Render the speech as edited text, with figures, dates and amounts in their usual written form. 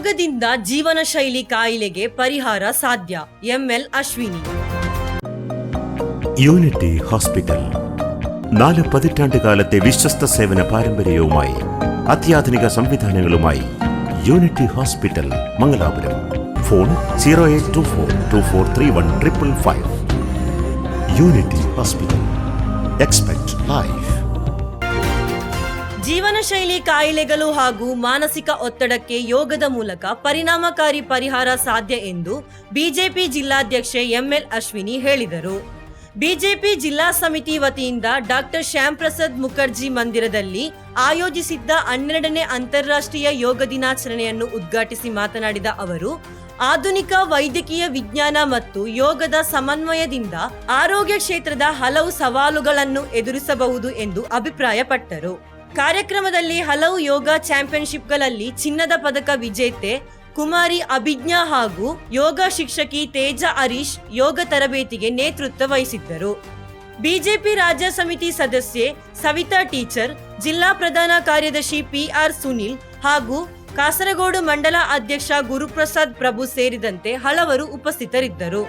ಯೋಗದಿಂದ ಜೀವನ ಶೈಲಿ ಕಾಯಿಲೆಗೆ ಪರಿಹಾರ ಸಾಧ್ಯ. ಎಂಎಲ್ അശ്വിനി. യൂണിറ്റി ഹോസ്പിറ്റൽ 4 പതിറ്റാണ്ടുകാലത്തെ വിശ്വസ്ത സേവന പാരമ്പര്യവുമായി അത്യാധുനിക സംവിധാനങ്ങളുമായി Unity Hospital Mangalapuram. Phone 0824243155. Unity Hospital. Expect life. ಜೀವನ ಶೈಲಿ ಕಾಯಿಲೆಗಳು ಹಾಗೂ ಮಾನಸಿಕ ಒತ್ತಡಕ್ಕೆ ಯೋಗದ ಮೂಲಕ ಪರಿಣಾಮಕಾರಿ ಪರಿಹಾರ ಸಾಧ್ಯ ಎಂದು ಬಿಜೆಪಿ ಜಿಲ್ಲಾಧ್ಯಕ್ಷೆ ಎಂಎಲ್ ಅಶ್ವಿನಿ ಹೇಳಿದರು. ಬಿಜೆಪಿ ಜಿಲ್ಲಾ ಸಮಿತಿ ವತಿಯಿಂದ ಡಾಕ್ಟರ್ ಶ್ಯಾಮ್ ಪ್ರಸಾದ್ ಮುಖರ್ಜಿ ಮಂದಿರದಲ್ಲಿ ಆಯೋಜಿಸಿದ್ದ 12ನೇ ಅಂತಾರಾಷ್ಟ್ರೀಯ ಯೋಗ ದಿನಾಚರಣೆಯನ್ನು ಉದ್ಘಾಟಿಸಿ ಮಾತನಾಡಿದ ಅವರು, ಆಧುನಿಕ ವೈದ್ಯಕೀಯ ವಿಜ್ಞಾನ ಮತ್ತು ಯೋಗದ ಸಮನ್ವಯದಿಂದ ಆರೋಗ್ಯ ಕ್ಷೇತ್ರದ ಹಲವು ಸವಾಲುಗಳನ್ನು ಎದುರಿಸಬಹುದು ಎಂದು ಅಭಿಪ್ರಾಯಪಟ್ಟರು. ಕಾರ್ಯಕ್ರಮದಲ್ಲಿ ಹಲವು ಯೋಗ ಚಾಂಪಿಯನ್ಶಿಪ್ಗಳಲ್ಲಿ ಚಿನ್ನದ ಪದಕ ವಿಜೇತೆ ಕುಮಾರಿ ಅಭಿಜ್ಞಾ ಹಾಗೂ ಯೋಗ ಶಿಕ್ಷಕಿ ತೇಜ ಹರೀಶ್ ಯೋಗ ತರಬೇತಿಗೆ ನೇತೃತ್ವ ವಹಿಸಿದ್ದರು. ಬಿಜೆಪಿ ರಾಜ್ಯ ಸಮಿತಿ ಸದಸ್ಯೆ ಸವಿತಾ ಟೀಚರ್, ಜಿಲ್ಲಾ ಪ್ರಧಾನ ಕಾರ್ಯದರ್ಶಿ ಪಿಆರ್ ಸುನಿಲ್ ಹಾಗೂ ಕಾಸರಗೋಡು ಮಂಡಲ ಅಧ್ಯಕ್ಷ ಗುರುಪ್ರಸಾದ್ ಪ್ರಭು ಸೇರಿದಂತೆ ಹಲವರು ಉಪಸ್ಥಿತರಿದ್ದರು.